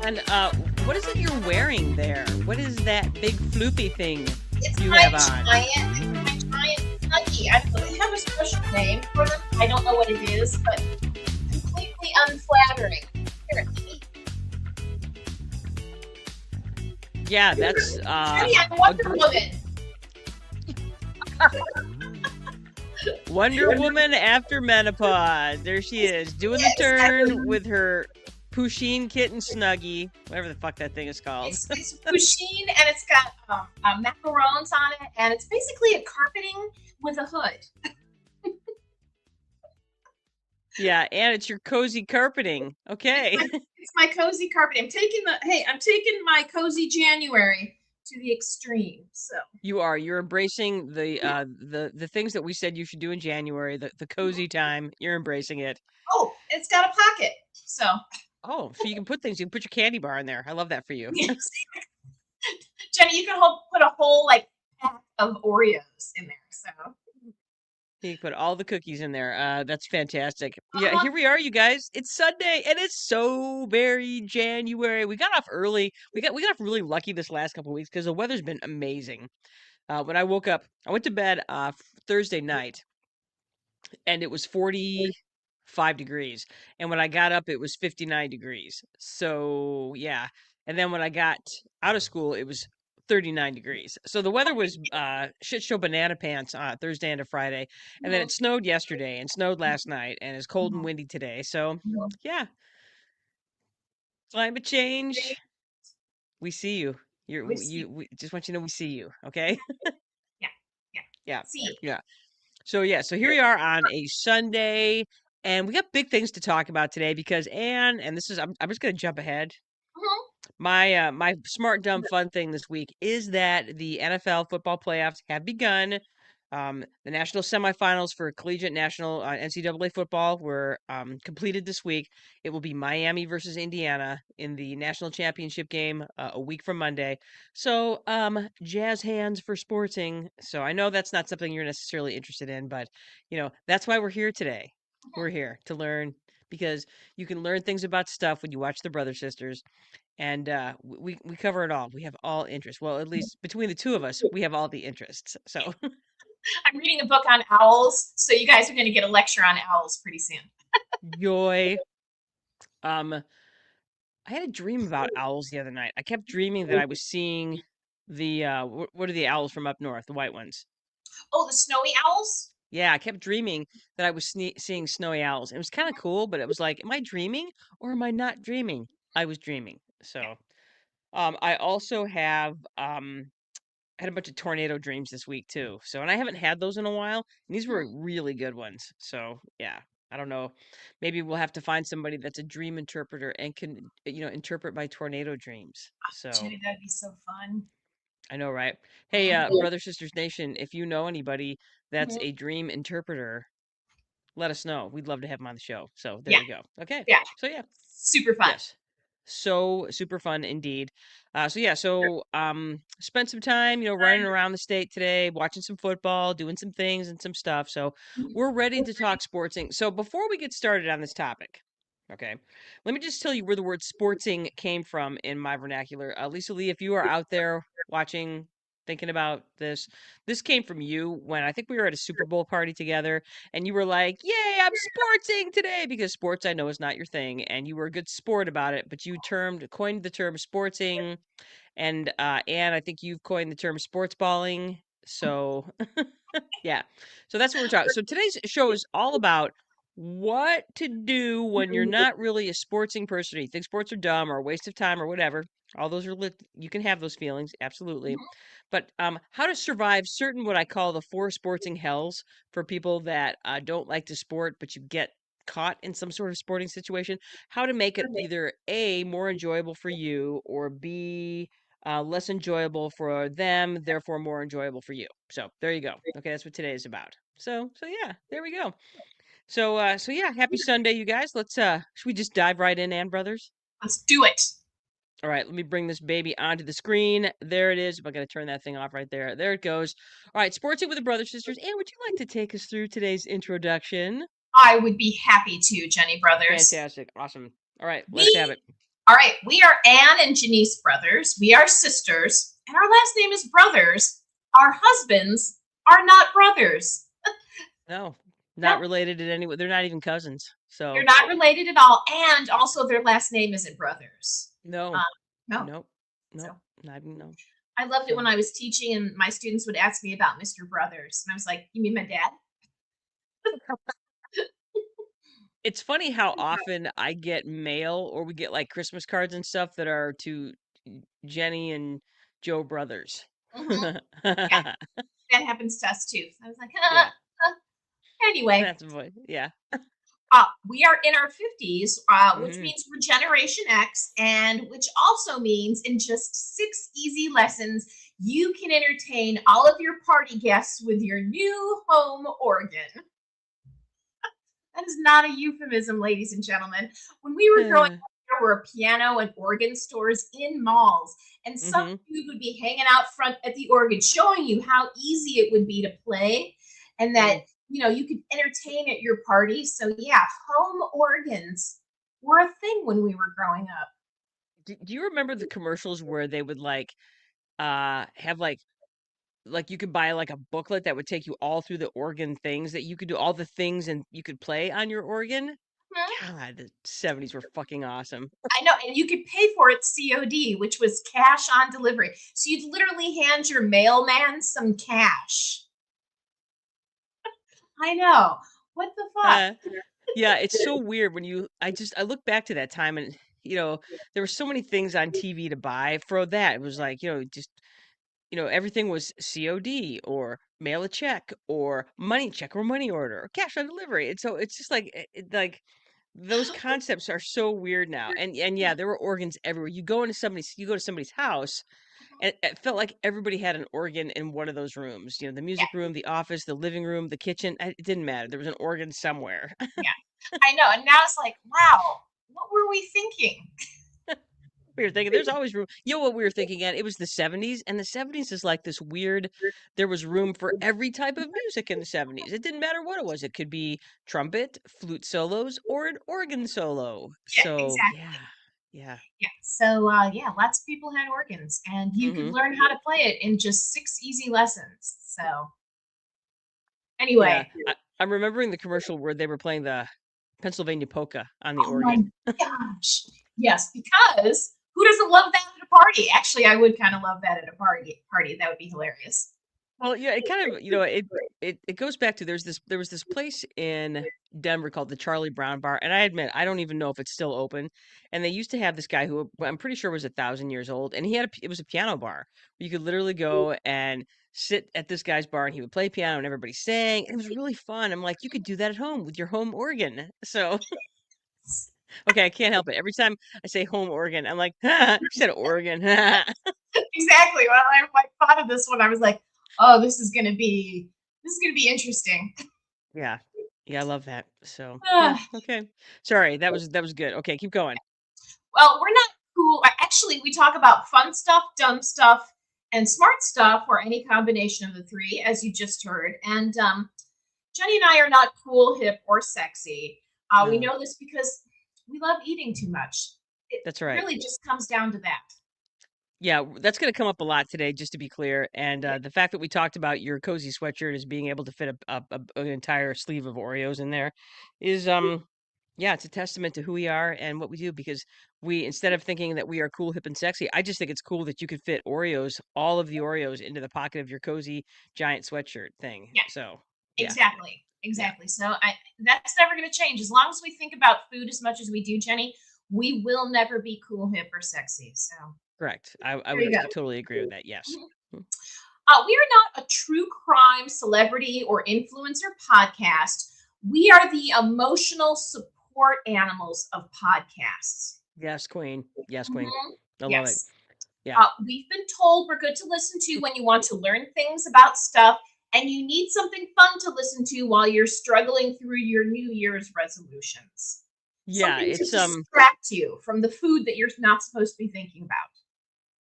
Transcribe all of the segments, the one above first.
And what is it you're wearing there? What is that big floopy thing It's you my have on? giant Nuggie. I don't have a special name for them. I don't know what it is, but completely unflattering. Here, Yeah, that's Jenny, I'm a Wonder Woman. Wonder Woman after menopause. There she is, doing the turn with her Pusheen kitten Snuggie, whatever the fuck that thing is called. It's Pusheen, and it's got macarons on it, and it's basically a carpeting with a hood. Yeah, and it's your cozy carpeting. Okay. It's my cozy carpeting. I'm taking my cozy January to the extreme. So You're embracing the things that we said you should do in January, the cozy time. You're embracing it. Oh, it's got a pocket. So Oh, so you can put things. You can put your candy bar in there. I love that for you. yes. Jenny, you can put a whole like pack of Oreos in there. So You can put all the cookies in there. That's fantastic. Yeah, here we are, you guys. It's Sunday, and it's so very January. We got off early. We got off really lucky this last couple of weeks because the weather's been amazing. When I woke up, I went to bed Thursday night, and it was 45 degrees. And when I got up, it was 59 degrees. So yeah. And then when I got out of school, it was 39 degrees. So the weather was shit show banana pants on Thursday into Friday. And then it snowed yesterday and snowed last night and it's cold and windy today. So yeah. Climate change. We see you. We just want you to know we see you. Okay. yeah, Yeah. see. Yeah. So here we are on a Sunday, and we got big things to talk about today because Anne, and this is I'm just gonna jump ahead. My smart dumb fun thing this week is that the NFL football playoffs have begun. The national semifinals for collegiate national NCAA football were completed this week. It will be Miami versus Indiana in the national championship game a week from Monday. So, jazz hands for sporting. So I know that's not something you're necessarily interested in, but that's why we're here today. We're here to learn because you can learn things about stuff when you watch the Brother Sisters, and we cover it all. We have all interests. Well, at least between the two of us, we have all the interests. So. I'm reading a book on owls, so you guys are going to get a lecture on owls pretty soon. Joy. I had a dream about owls the other night. I kept dreaming that I was seeing the what are the owls from up north, the white ones? Oh, the snowy owls? Yeah, I kept dreaming that I was seeing snowy owls. It was kind of cool, but it was like, am I dreaming or am I not dreaming? I was dreaming. So, I also have I had a bunch of tornado dreams this week too. So, and I haven't had those in a while. And these were really good ones. So, yeah, I don't know. Maybe we'll have to find somebody that's a dream interpreter and can, interpret my tornado dreams. So, Jenny, that'd be so fun. I know, right? Hey, Brother Sisters Nation, if you know anybody that's a dream interpreter, let us know. We'd love to have them on the show. So, there Yeah, you go. Okay. yeah, So, yeah. super fun. Yes. So super fun indeed. Spent some time, running around the state today, watching some football, doing some things and some stuff. So we're ready to talk sportsing. So before we get started on this topic, okay, let me just tell you where the word sportsing came from in my vernacular. Lisa Lee, if you are out there watching, thinking about this came from you when I think we were at a Super Bowl party together and you were like, yay, I'm sportsing today because sports I know is not your thing. And you were a good sport about it, but you coined the term sportsing. And Anne, I think you've coined the term sports balling. So yeah. So that's what we're talking. So today's show is all about what to do when you're not really a sportsing person or you think sports are dumb or a waste of time or whatever. All those are you can have those feelings, absolutely. But how to survive certain what I call the four sportsing hells for people that don't like to sport, but you get caught in some sort of sporting situation. How to make it either A, more enjoyable for you, or B, less enjoyable for them, therefore more enjoyable for you. So there you go. Okay, that's what today is about. So yeah, there we go. So yeah, happy Sunday, you guys. Let's should we just dive right in, Ann Brothers? Let's do it. All right, let me bring this baby onto the screen. There it is. I'm going to turn that thing off right there. There it goes. All right, Sportsing with the Brothers Sisters. Ann, would you like to take us through today's introduction? I would be happy to, Jenny Brothers. Fantastic. Awesome. All right, let's have it. All right, we are Anne and Janice brothers. We are sisters, and our last name is Brothers. Our husbands are not brothers. No, not No, related in any way. They're not even cousins. they're So not related at all, and also their last name isn't Brothers. no, Um, no, nope, nope, so not even no. I loved it when So I was teaching, and my students would ask me about Mr. Brothers, and I was like, "You mean my dad?" it's funny how often I get mail or we get like Christmas cards and stuff that are to Jenny and Joe brothers. Mm-hmm. Yeah, that happens to us too. So I was like, Yeah, uh. Anyway, that's what. Yeah. we are in our 50s, which Hmm. means we're Generation X, and which also means in just 6 easy lessons, you can entertain all of your party guests with your new home organ. That is not a euphemism, ladies and gentlemen. When we were growing up, there were piano and organ stores in malls, and some Hmm. dude would be hanging out front at the organ, showing you how easy it would be to play, and that Mm. you could entertain at your party. So yeah, home organs were a thing when we were growing up. Do you remember the commercials where they would like have like you could buy like a booklet that would take you all through the organ things that you could do all the things and you could play on your organ? Mhm. God, the 70s were fucking awesome. I know, and you could pay for it COD, which was cash on delivery. So you'd literally hand your mailman some cash. I know. What the fuck? Uh, yeah, it's so weird when I look back to that time and there were so many things on TV to buy for that. It was like, just everything was COD or mail a check or money check or money order or cash on delivery. And so it's just like like those concepts are so weird now. And yeah, there were organs everywhere. You go to somebody's house and it felt like everybody had an organ in one of those rooms. The Yeah, music room, the office, the living room, the kitchen. It didn't matter. There was an organ somewhere. yeah. I know. And now it's like, wow, what were we thinking? We were thinking there's always room. You know what we were thinking at? It was the 70s, and the 70s is like this weird, there was room for every type of music in the 70s. It didn't matter what it was. It could be trumpet, flute solos, or an organ solo. Yeah, So, yeah. exactly. Yeah. Yeah. So yeah, lots of people had organs, and you could Hmm. learn how to play it in just 6 easy lessons. So Yeah. anyway, I'm remembering the commercial where they were playing the Pennsylvania polka on the oh my organ. gosh, yes, because who doesn't love that at a party? Actually, I would kind of love that at a party. Party that would be hilarious. Well, yeah, it kind of, it goes back to there was this place in Denver called the Charlie Brown Bar, and I admit I don't even know if it's still open. And they used to have this guy who I'm pretty sure was 1,000 years old, and it was a piano bar where you could literally go and sit at this guy's bar, and he would play piano, and everybody sang, and it was really fun. I'm like, you could do that at home with your home organ. So okay, I can't help it. Every time I say home organ, I'm like, you said organ. Exactly. Well, I thought of this one. I was like, oh, this is gonna be interesting. Yeah. Yeah, I love that. So, yeah, Uh, okay. Sorry, that was good. Okay, keep going. well, we're not cool. Actually, we talk about fun stuff, dumb stuff, and smart stuff, or any combination of the three, as you just heard. And Jenny and I are not cool, hip, or sexy. We No, know this because we love eating too much. It that's right. really just comes down to that. Yeah, that's going to come up a lot today, just to be clear. And the fact that we talked about your cozy sweatshirt as being able to fit an entire sleeve of Oreos in there is, yeah, it's a testament to who we are and what we do because instead of thinking that we are cool, hip, and sexy, I just think it's cool that you could fit Oreos, all of the Oreos into the pocket of your cozy giant sweatshirt thing. Yeah, So, yeah, exactly. yeah. Exactly. So that's never going to change. As long as we think about food as much as we do, Jenny, we will never be cool, hip, or sexy. So Correct. I there would you go. totally agree with that. Yes. Mhm. Mm. We are not a true crime, celebrity, or influencer podcast. We are the emotional support animals of podcasts. Yes, queen. Yes, queen. Mhm. I love it. Yes. Yeah. We've been told we're good to listen to when you want to learn things about stuff and you need something fun to listen to while you're struggling through your New Year's resolutions. Yeah, Something to it's distract you from the food that you're not supposed to be thinking about.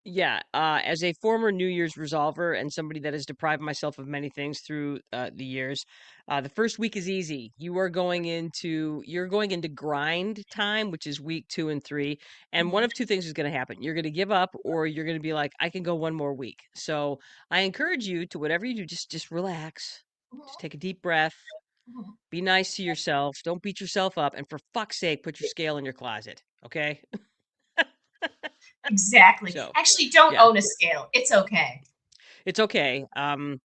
Yeah, as a former New Year's resolver and somebody that has deprived myself of many things through the years, the first week is easy. You're going into grind time, which is week 2 and 3, and one Mhm, of two things is going to happen. You're going to give up, or you're going to be like, I can go one more week. So I encourage you to whatever you do, just relax, just mhm, take a deep breath, mhm. be nice to yourself, don't beat yourself up, and for fuck's sake, put your scale in your closet, okay? Exactly. So Actually, don't yeah, own a scale. It's okay. it's okay. The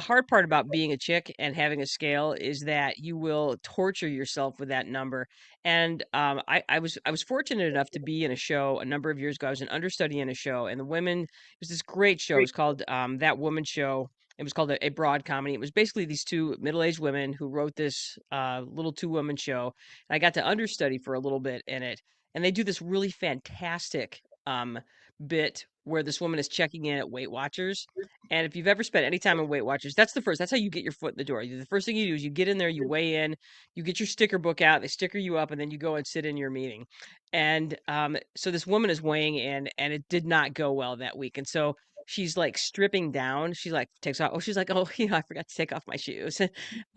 hard part about being a chick and having a scale is that you will torture yourself with that number. And I was fortunate enough to be in a show a number of years ago. I was an understudy in a show, and the women, it was this great show. It was called That Woman Show. It was called a broad comedy. It was basically these two middle-aged women who wrote this little two-woman show. And I got to understudy for a little bit in it. And they do this really fantastic bit where this woman is checking in at Weight Watchers, and if you've ever spent any time on Weight Watchers, that's how you get your foot in the door. The first thing you do is you get in there, you weigh in, you get your sticker book out, they sticker you up, and then you go and sit in your meeting. And so this woman is weighing in, and it did not go well that week. And so she's like stripping down. She like takes off. Oh, she's like, oh, I forgot to take off my shoes.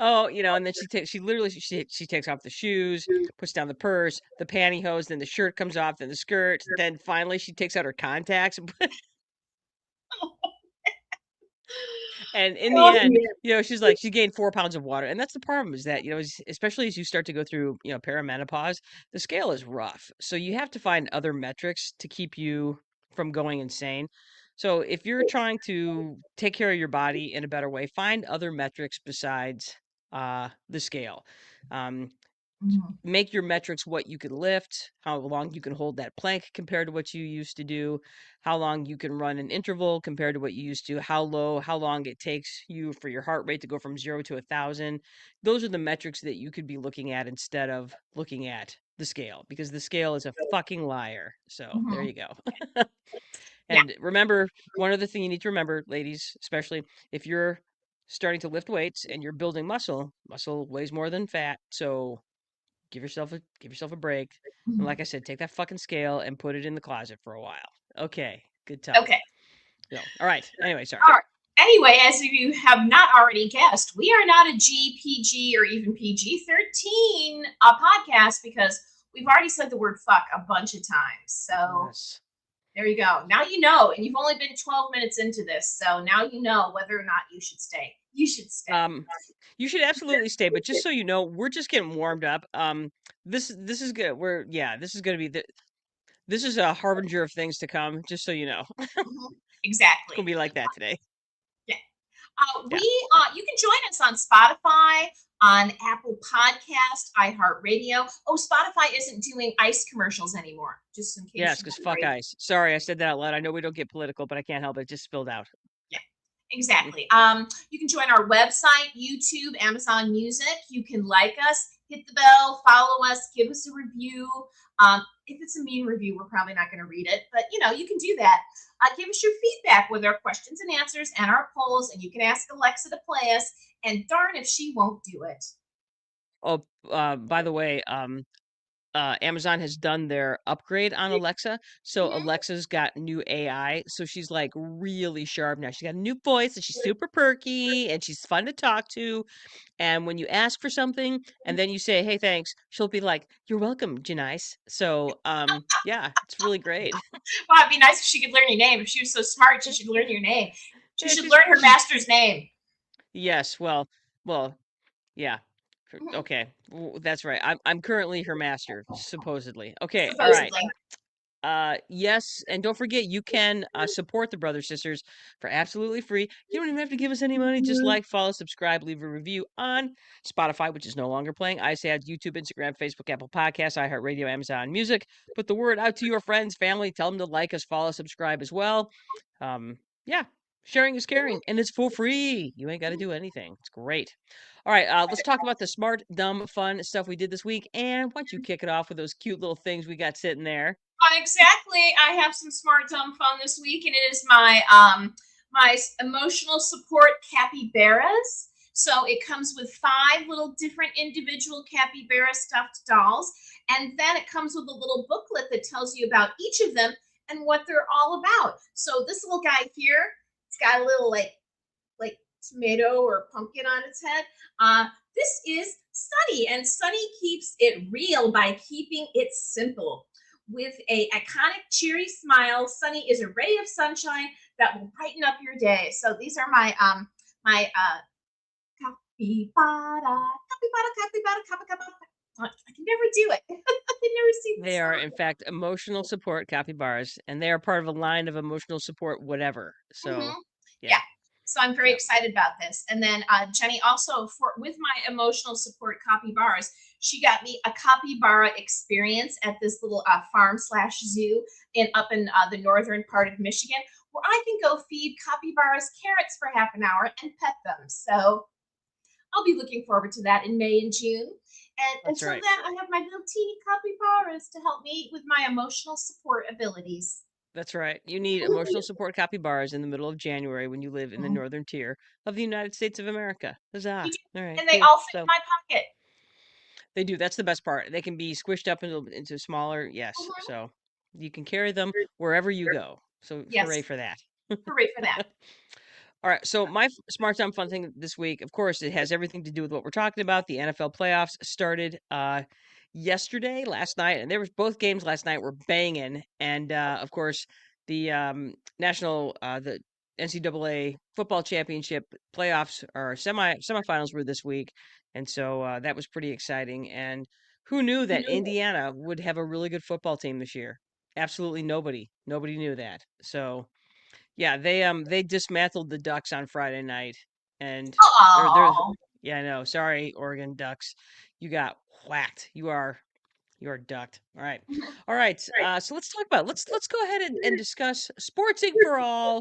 Oh, and then she literally she takes off the shoes, puts down the purse, the pantyhose, then the shirt comes off, then the skirt, then finally she takes out her contacts. And in the Oh, end, she's like, she gained 4 pounds of water. And that's the problem, is that, especially as you start to go through, perimenopause, the scale is rough. So you have to find other metrics to keep you from going insane. So if you're trying to take care of your body in a better way, find other metrics besides the scale. Um, mhm, make your metrics what you can lift, how long you can hold that plank compared to what you used to do, how long you can run an interval compared to what you used to, how long it takes you for your heart rate to go from 0 to 1,000. Those are the metrics that you could be looking at instead of looking at the scale, because the scale is a fucking liar. So there mhm. you go. Yeah. And remember, one other thing you need to remember, ladies, especially if you're starting to lift weights and you're building muscle weighs more than fat. So give yourself a break. And Mhm. like I said, take that fucking scale and put it in the closet for a while. Okay, good talk. Okay. So, all right. Anyway, sorry. All right. Anyway, as you have not already guessed, we are not a GPG or even PG-13 podcast because we've already said the word fuck a bunch of times. So Yes. there you go. Now you know, and you've only been 12 minutes into this, so now you know whether or not you should stay. You should stay. Um, you should absolutely stay, but just so you know, we're just getting warmed up. This is good. This is gonna be this is a harbinger of things to come. Just so you know, Mhm. it's gonna Exactly. be like that today. Yeah. Yeah. You can join us on Spotify, on Apple Podcast, iHeartRadio. Oh, Spotify isn't doing ice commercials anymore, just in case Yes, you because were fuck worried. ice. Sorry, I said that out loud. I know we don't get political, but I can't help it. It just spilled out. Yeah, exactly. You can join our website, YouTube, Amazon Music. You can like us, hit the bell, follow us, give us a review. If it's a mean review, we're probably not going to read it, but you can do that. Give us your feedback with our questions and answers and our polls, and you can ask Alexa to play us. And darn if she won't do it. Oh, by the way, Amazon has done their upgrade on Alexa. So Mhm. Alexa's got new AI. So she's like really sharp now. She's got a new voice and she's super perky and she's fun to talk to. And when you ask for something and then you say, "Hey, thanks," she'll be like, "You're welcome, Janice." So, yeah, it's really great. Well, it'd be nice if she could learn your name. If she was so smart, she should learn your name. She Yeah, should she's learn her she's master's name. yes, well, yeah. Mhm. Okay. That's right. I'm currently her master, supposedly. Okay, all right. Supposedly. Yes, and don't forget you can support the Brother Sisters for absolutely free. You don't even have to give us any money. Just like, follow, subscribe, leave a review on Spotify, which is no longer playing, iSad, YouTube, Instagram, Facebook, Apple Podcasts, iHeartRadio, Amazon Music. Put the word out to your friends, family. Tell them to like us, follow, subscribe as well. Yeah, sharing is caring, and it's for free. You ain't got to do anything. It's great. All right, let's talk about the smart, dumb, fun stuff we did this week. And why don't you kick it off with those cute little things we got sitting there? Exactly. I have some smart dumb fun this week, and it is my emotional support capybaras. So it comes with 5 little different individual capybara stuffed dolls, and then it comes with a little booklet that tells you about each of them and what they're all about. So this little guy here, it's got a little like tomato or pumpkin on its head. This is Sunny, and Sunny keeps it real by keeping it simple. With a iconic cheery smile, Sunny is a ray of sunshine that will brighten up your day. So these are my capybara, capybara, capybara, capybara. I can never do it. I can never sing the They are, in song. fact, emotional support capybaras, and they are part of a line of emotional support whatever. So, Mhm. yeah, Yeah. So I'm very yeah, excited about this. And then Jenny also for with my emotional support capybaras, she got me a capybara experience at this little farm slash zoo in up in the northern part of Michigan, where I can go feed capybaras carrots for half an hour and pet them. So I'll be looking forward to that in May and June. And that's until right. then, I have my little teeny capybaras to help me with my emotional support abilities. That's right. You need emotional support capybaras in the middle of January when you live in the Mhm. northern tier of the United States of America. You Huzzah. do, All right, and they cool. all fit in So, my pocket. they do. That's the best part. They can be squished up into smaller. Yes. Mhm. So, you can carry them wherever you go. So, hooray Yes, for that. hooray for that. All right, so my smart time fun thing this week, of course, it has everything to do with what we're talking about. The NFL playoffs started yesterday, last night, and there was both games last night were banging, and of course, the the NCAA football championship playoffs or semifinals were this week, and so that was pretty exciting. And who knew that Indiana would have a really good football team this year? Absolutely nobody. Nobody knew that. So yeah, they dismantled the Ducks on Friday night, and there's Oh, yeah, I know. Sorry, Oregon Ducks, you got whacked. You are ducked. All right, all right. So let's talk about let's go ahead and discuss sportsing for all.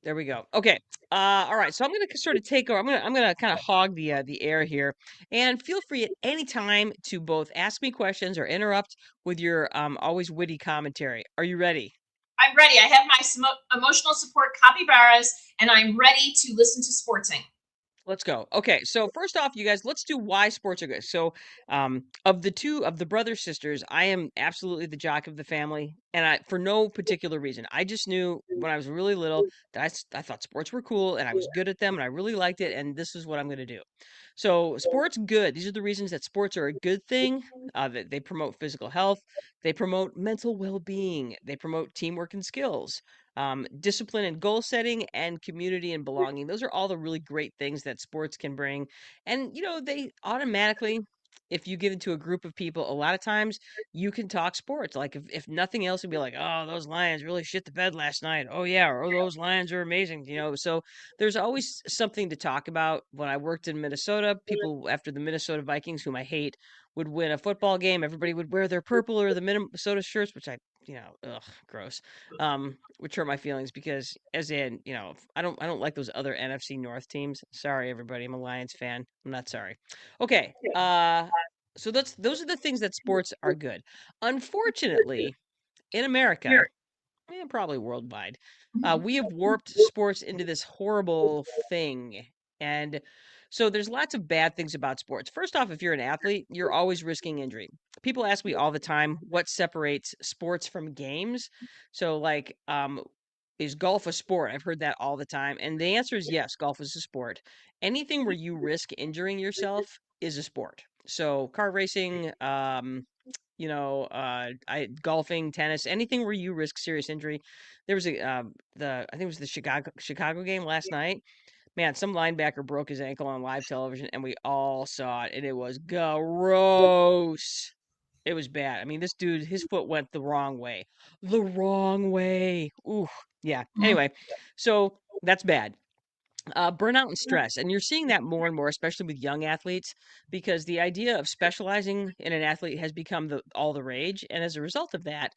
There we go. Okay. All right. So I'm gonna sort of take over. I'm gonna kind of hog the air here, and feel free at any time to both ask me questions or interrupt with your always witty commentary. Are you ready? I'm ready. I have my emotional support capybaras, and I'm ready to listen to sporting. Let's go. Okay, so first off, you guys, let's do why sports are good. So, of the two of the brother sisters, I am absolutely the jock of the family, and I for no particular reason. I just knew when I was really little that I thought sports were cool, and I was good at them, and I really liked it, and this is what I'm going to do. So, sports good. These are the reasons that sports are a good thing. That they promote physical health, they promote mental well-being, they promote teamwork and skills, discipline and goal setting, and community and belonging. Those are all the really great things that sports can bring. And, they automatically, if you get into a group of people, a lot of times you can talk sports. Like, if nothing else, you'd be like, oh, those Lions really shit the bed last night. Oh, yeah. Or, oh, those Lions are amazing. So there's always something to talk about. When I worked in Minnesota, people after the Minnesota Vikings, whom I hate, would win a football game. Everybody would wear their purple or the Minnesota shirts, which ugh, gross, which hurt my feelings because as in, I don't like those other NFC North teams. Sorry, everybody. I'm a Lions fan. I'm not sorry. Okay. So those are the things that sports are good. Unfortunately, in America, and probably worldwide, we have warped sports into this horrible thing. And so there's lots of bad things about sports. First off, if you're an athlete, you're always risking injury. People ask me all the time what separates sports from games. So, like, is golf a sport? I've heard that all the time. And the answer is yes, golf is a sport. Anything where you risk injuring yourself is a sport. So, car racing, I golfing, tennis, anything where you risk serious injury. There was I think it was the Chicago game last night. Man, some linebacker broke his ankle on live television, and we all saw it, and it was gross. It was bad. I mean, this dude, his foot went the wrong way. Ooh, yeah. Anyway, so that's bad. Burnout and stress. And you're seeing that more and more, especially with young athletes, because the idea of specializing in an athlete has become all the rage. And as a result of that,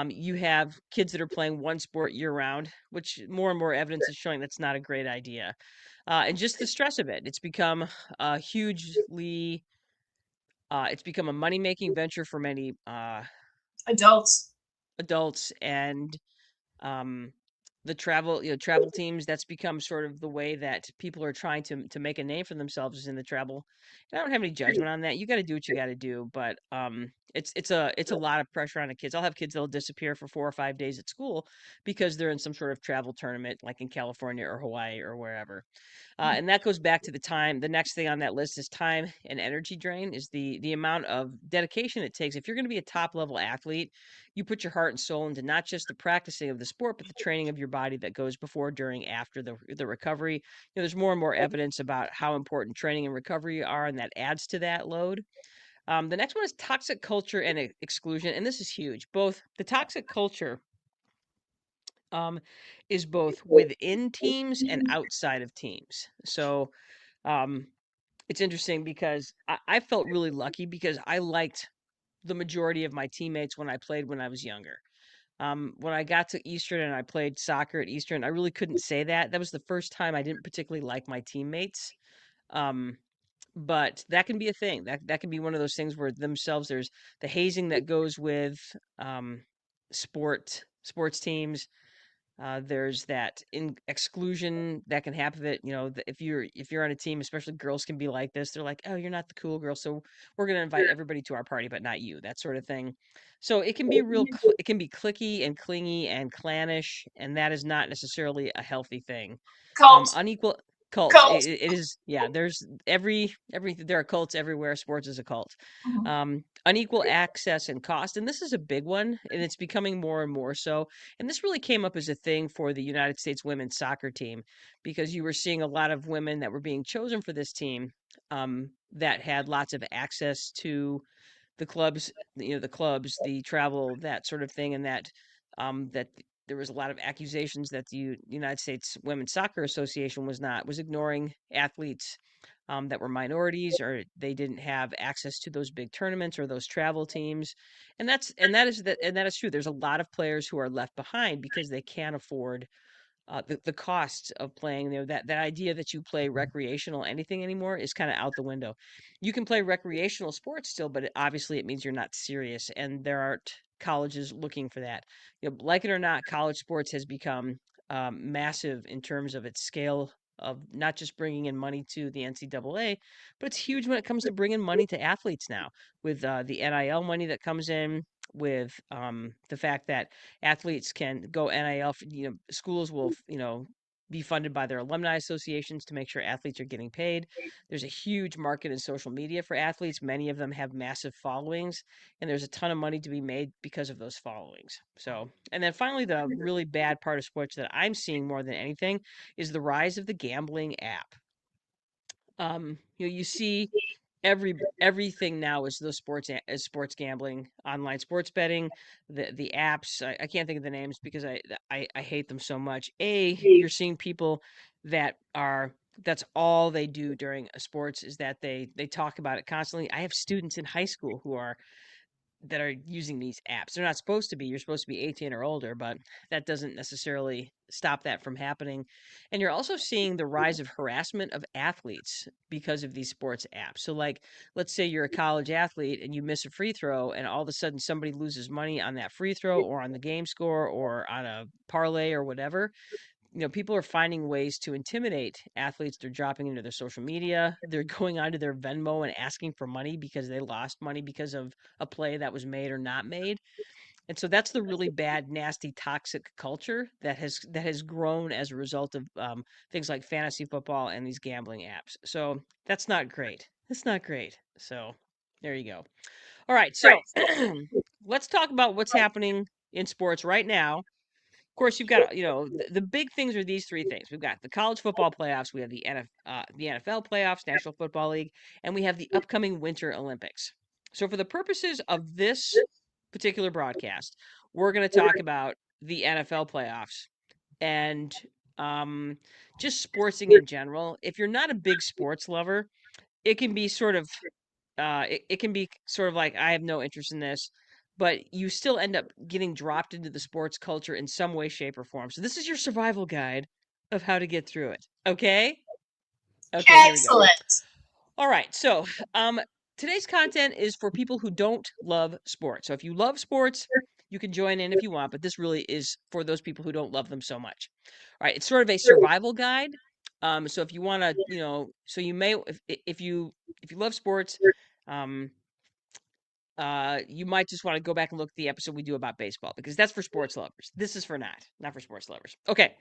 you have kids that are playing one sport year round, which more and more evidence is showing that's not a great idea. And just the stress of it, it's become a money making venture for many Adults. adults and um, the travel, travel teams, that's become sort of the way that people are trying to make a name for themselves is in the travel. And I don't have any judgment on that. You got to do what you got to do, but it's a lot of pressure on the kids. I'll have kids that'll disappear for 4 or 5 days at school because they're in some sort of travel tournament, like in California or Hawaii or wherever. And that goes back to the time. The next thing on that list is time and energy drain, is the amount of dedication it takes. If you're going to be a top level athlete, you put your heart and soul into not just the practicing of the sport, but the training of your body that goes before, during, after the recovery. There's more and more evidence about how important training and recovery are, and that adds to that load. The next one is toxic culture and exclusion, and this is huge. Both the toxic culture um, is both within teams and outside of teams. So um, it's interesting because I felt really lucky because I liked the majority of my teammates when I played when I was younger. When I got to Eastern and I played soccer at Eastern, I really couldn't say that. That was the first time I didn't particularly like my teammates. Um, but that can be a thing. That can be one of those things where themselves there's the hazing that goes with um, sports teams. There's that in exclusion that can happen. That if you're on a team, especially girls can be like this. They're like, oh, you're not the cool girl, so we're gonna invite everybody to our party, but not you. That sort of thing. So it can be it can be clicky and clingy and clannish, and that is not necessarily a healthy thing. Cult, Unequal cults. It, cult. it is, yeah. There's every there are cults everywhere. Sports is a cult. Mhm. Unequal access and cost, and this is a big one, and it's becoming more and more so. And this really came up as a thing for the United States women's soccer team because you were seeing a lot of women that were being chosen for this team that had lots of access to the clubs, the travel, that sort of thing, and that there was a lot of accusations that the United States Women's Soccer Association was ignoring athletes that were minorities, or they didn't have access to those big tournaments or those travel teams. And that is true. There's a lot of players who are left behind because they can't afford the costs of playing. That idea that you play recreational anything anymore is kind of out the window. You can play recreational sports still, but obviously it means you're not serious, and there aren't colleges looking for that. Like it or not, college sports has become massive in terms of its scale of not just bringing in money to the NCAA, but it's huge when it comes to bringing money to athletes now, with the NIL money that comes in, with the fact that athletes can go NIL. Schools will, be funded by their alumni associations to make sure athletes are getting paid. There's a huge market in social media for athletes. Many of them have massive followings, and there's a ton of money to be made because of those followings. So, and then finally, the really bad part of sports that I'm seeing more than anything is the rise of the gambling app. You see everything now is those sports gambling, online sports betting, the apps. I can't think of the names because I hate them so much. You're seeing people that's all they do during a sports, is that they talk about it constantly. I have students in high school that are using these apps. They're not supposed to be. You're supposed to be 18 or older, but that doesn't necessarily stop that from happening. And you're also seeing the rise of harassment of athletes because of these sports apps. So, like, let's say you're a college athlete and you miss a free throw, and all of a sudden somebody loses money on that free throw or on the game score or on a parlay or whatever. People are finding ways to intimidate athletes. They're dropping into their social media. They're going onto their Venmo and asking for money because they lost money because of a play that was made or not made. And so that's the really bad, nasty, toxic culture that has grown as a result of things like fantasy football and these gambling apps. So that's not great. That's not great. So there you go. All right. So let's talk about what's happening in sports right now. Of course, you've got, the big things are these three things. We've got the college football playoffs, we have the NFL playoffs, National Football League, and we have the upcoming Winter Olympics. So, for the purposes of this particular broadcast, we're going to talk about the NFL playoffs and um, just sportsing in general. If you're not a big sports lover, it can be sort of it can be sort of like, I have no interest in this, but you still end up getting dropped into the sports culture in some way, shape, or form. So this is your survival guide of how to get through it. Okay? Okay, here we go. Excellent. All right. So, today's content is for people who don't love sports. So if you love sports, You can join in if you want, but this really is for those people who don't love them so much. All right, it's sort of a survival guide. So if you want to, so you may if you love sports, um, you might just want to go back and look at the episode we do about baseball because that's for sports lovers. This is for not for sports lovers. Okay.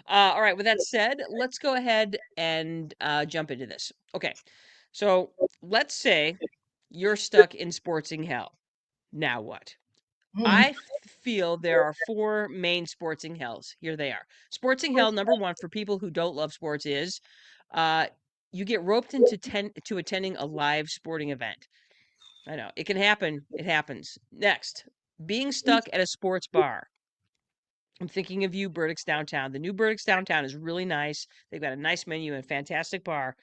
All right. With that said, let's go ahead and jump into this. Okay. So let's say you're stuck in sportsing hell. Now what? Mm. I feel there are four main sportsing hells. Here they are. Sportsing hell number one for people who don't love sports is uh, you get roped into to attending a live sporting event. I know. It can happen. It happens. Next, being stuck at a sports bar. I'm thinking of you, Burdick's Downtown. The new Burdick's Downtown is really nice. They've got a nice menu and a fantastic bar.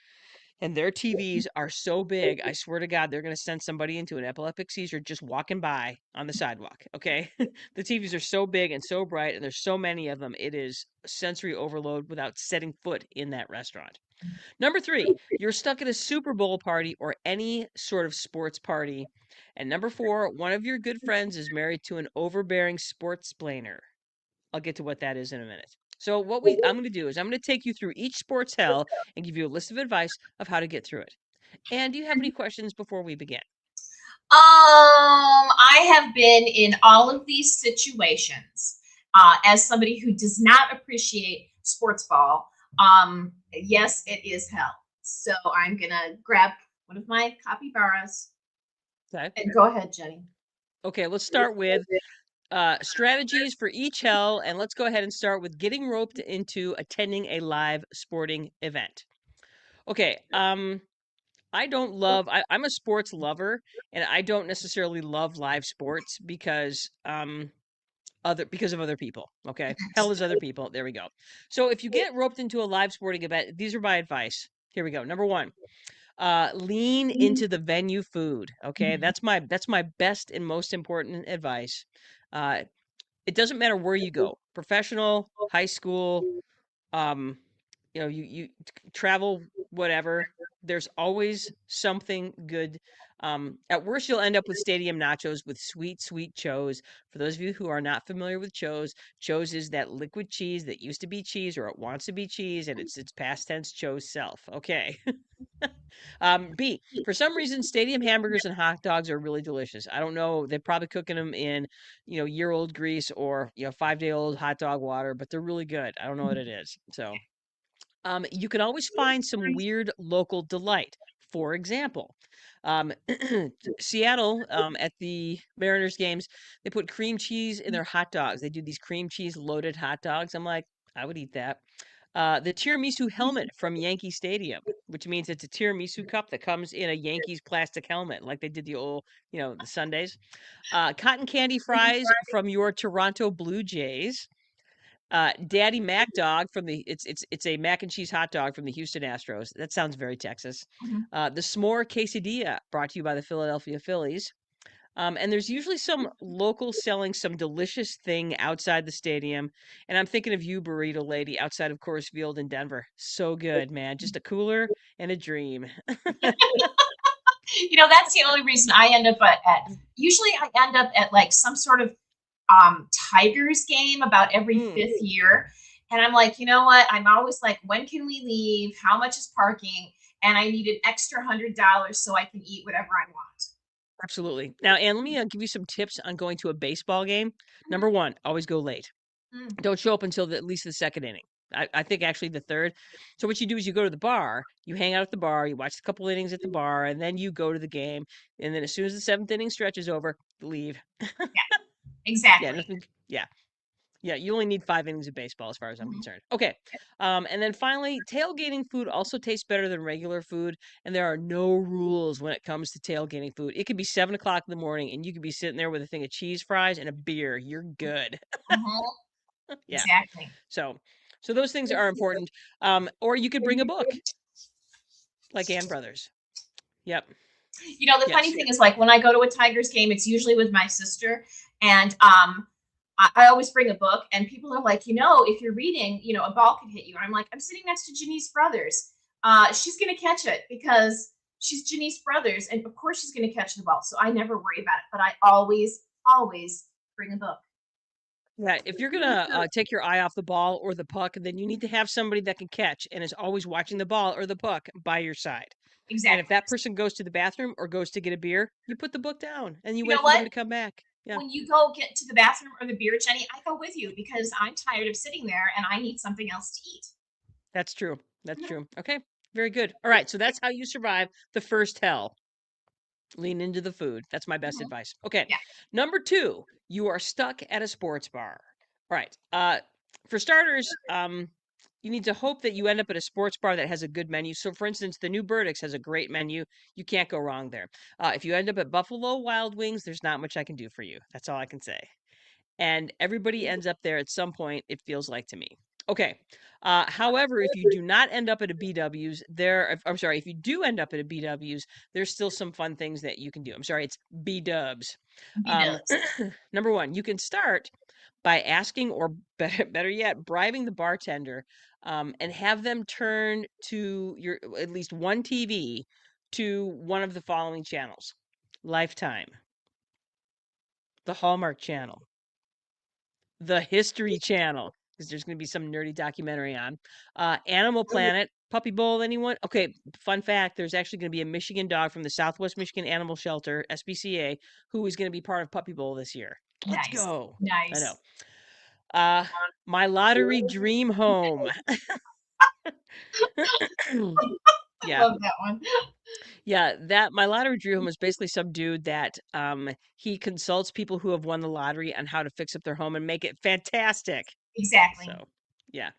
And their TVs are so big, I swear to God, they're going to send somebody into an epileptic seizure just walking by on the sidewalk. Okay. The TVs are so big and so bright, and there's so many of them. It is sensory overload without setting foot in that restaurant. Number three, you're stuck at a Super Bowl party or any sort of sports party. And number four, one of your good friends is married to an overbearing sports splainer. I'll get to what that is in a minute. So I'm going to do is I'm going to take you through each sports hell and give you a list of advice of how to get through it. And do you have any questions before we begin? I have been in all of these situations as somebody who does not appreciate sports ball. Yes, it is hell. So I'm gonna grab one of my capybaras Okay. and go ahead, Jenny. Okay, let's start with strategies for each hell, and let's go ahead and start with getting roped into attending a live sporting event. Okay, I'm a sports lover, and I don't necessarily love live sports because of other people. Okay. Hell is other people. There we go. So if you get roped into a live sporting event, these are my advice. Here we go. Number one, lean into the venue food. Okay. That's my best and most important advice. Uh it doesn't matter where you go, professional, high school, um you travel, whatever, there's always something good. At worst you'll end up with stadium nachos with sweet chos. For those of you who are not familiar with chos is that liquid cheese that used to be cheese, or it wants to be cheese, and it's past tense chose self. Okay. B, for some reason stadium hamburgers and hot dogs are really delicious. I don't know, they're probably cooking them in year old grease, or 5-day old hot dog water, but they're really good. I don't know what it is. So you can always find some weird local delight. For example, um, Seattle, at the Mariners games, they put cream cheese in their hot dogs. They do these cream cheese loaded hot dogs. I'm like, I would eat that. The tiramisu helmet from Yankee Stadium, which means it's a tiramisu cup that comes in a Yankees plastic helmet, like they did the old, the Sundays. Cotton candy fries from your Toronto Blue Jays. Daddy Mac Dog from it's a mac and cheese hot dog from the Houston Astros. That sounds very Texas. Mhm. The S'more Quesadilla, brought to you by the Philadelphia Phillies. And there's usually some local selling some delicious thing outside the stadium. And I'm thinking of you, Burrito Lady, outside of Coors Field in Denver. So good, man. Just a cooler and a dream. That's the only reason I end up usually I end up at like some sort of Tigers game about every Mm, fifth year. And I'm like, you know what? I'm always like, when can we leave? How much is parking? And I need an extra $100 so I can eat whatever I want. absolutely. Now, Ann, let me give you some tips on going to a baseball game. Number one, always go late. Mm-hmm. Don't show up until at least the second inning. I think actually the third. So what you do is you go to the bar, you hang out at the bar, you watch a couple innings at the bar, and then you go to the game. And then as soon as the seventh inning stretch is over, leave. Yeah, Exactly. nothing. Yeah, yeah. You only need 5 innings of baseball, as far as I'm Mm-hmm. concerned. Okay. And then finally, tailgating food also tastes better than regular food, and there are no rules when it comes to tailgating food. It could be 7 o'clock in the morning, and you could be sitting there with a thing of cheese fries and a beer. You're good. Mm-hmm. Yeah. Exactly. So, so those things are important. Or you could bring a book like Ann Brothers. Yep. The funny Yes. thing is, like, when I go to a Tigers game, it's usually with my sister, and I always bring a book, and people are like, if you're reading, a ball could hit you. And I'm like, I'm sitting next to Janice Brothers. She's gonna catch it because she's Janice Brothers, and of course she's gonna catch the ball. So I never worry about it. But I always Bring a book. Yeah, if you're gonna take your eye off the ball or the puck, then you need to have somebody that can catch and is always watching the ball or the puck by your side. And if Exactly. that person goes to the bathroom or goes to get a beer, you put the book down and you You know wait for them what? to come back. Yeah, When you go get to the bathroom or the beer, Jenny, I go with you because I'm tired of sitting there and I need something else to eat. that's true. That's Mhm, true. Okay, very good. All right, so that's how you survive the first hell. Lean into the food. That's my best mhm. advice. Okay. Yeah, Number 2, you are stuck at a sports bar. All right. For starters, you need to hope that you end up at a sports bar that has a good menu. So, for instance, the New Burdick's has a great menu. You can't go wrong there. If you end up at Buffalo Wild Wings, there's not much I can do for you. That's all I can say, and everybody ends up there at some point, it feels like to me. Okay. However, if you do not end up at a BW's, I'm sorry, if you do end up at a BW's, there's still some fun things that you can do. I'm sorry, it's B Dubs. B dubs. Number one, you can start by asking, or better yet, bribing the bartender, and have them turn to your at least one TV to one of the following channels: Lifetime, the Hallmark Channel, the History Channel, because there's going to be some nerdy documentary on Animal Planet, Puppy Bowl. Anyone? Okay, fun fact: there's actually going to be a Michigan dog from the Southwest Michigan Animal Shelter (SPCA) who is going to be part of Puppy Bowl this year. Let's Nice. go! I know. Nice. Uh, My lottery dream home. I Yeah, love that one. yeah. That my lottery dream home is basically some dude that he consults people who have won the lottery on how to fix up their home and make it fantastic. Exactly. So, yeah.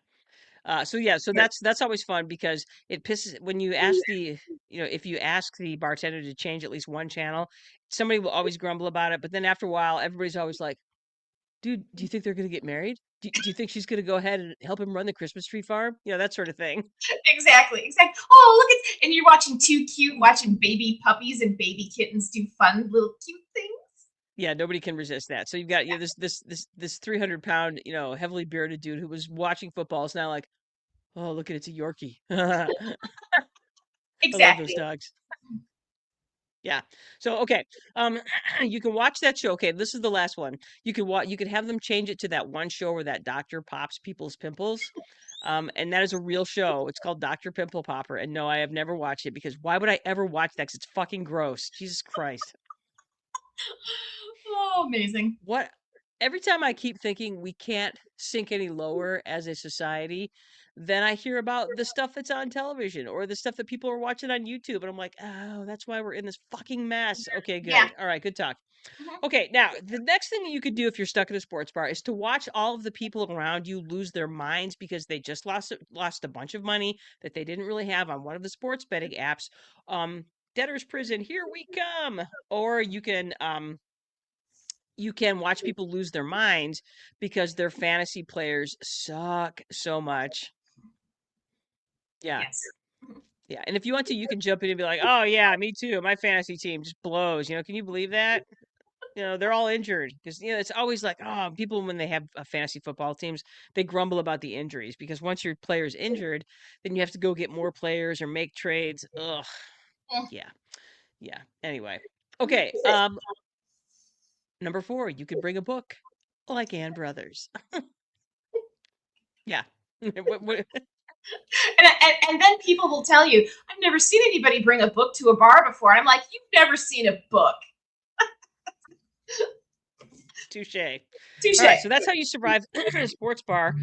So yeah, so that's always fun because it pisses when you ask if you ask the bartender to change at least one channel, somebody will always grumble about it. But then after a while, everybody's always like, "Dude, do you think they're gonna get married? Do you think she's gonna go ahead and help him run the Christmas tree farm? You know, that sort of thing." Exactly. Exactly. Oh, look at, and you're watching Too Cute, watching baby puppies and baby kittens do fun little cute things. Yeah, nobody can resist that. So you've got this 300 pound heavily bearded dude who was watching football is now like, "Oh, look at it's a Yorkie." I love those Exactly. dogs. Yeah. So okay, you can watch that show. Okay, this is the last one. You could have them change it to that one show where that doctor pops people's pimples. And that is a real show. It's called Dr. Pimple Popper. And no, I have never watched it because why would I ever watch that? 'Cause it's fucking gross. Jesus Christ. Oh, amazing. What every time I keep thinking we can't sink any lower as a society, then I hear about the stuff that's on television or the stuff that people are watching on YouTube. And I'm like, oh, that's why we're in this fucking mess. Okay, Yeah. good. All right, good talk. Mhm. Okay, now the next thing that you could do if you're stuck at a sports bar is to watch all of the people around you lose their minds because they just lost a bunch of money that they didn't really have on one of the sports betting apps. Debtor's prison, here we come. Or you can watch people lose their minds because their fantasy players suck so much. Yeah. Yes. Mhm. Yeah. And if you want to, you can jump in and be like, "Oh yeah, me too. My fantasy team just blows." Can you believe that? They're all injured because it's always like, oh, people when they have fantasy football teams, they grumble about the injuries because once your player's injured, then you have to go get more players or make trades. Ugh. Mm. Yeah. Yeah. Anyway. Okay. Number 4, you could bring a book like Ann Brothers. Yeah. What And then people will tell you, I've never seen anybody bring a book to a bar before. And I'm like, you've never seen a book. touche. All right, Touche. so that's how you survive a sports bar.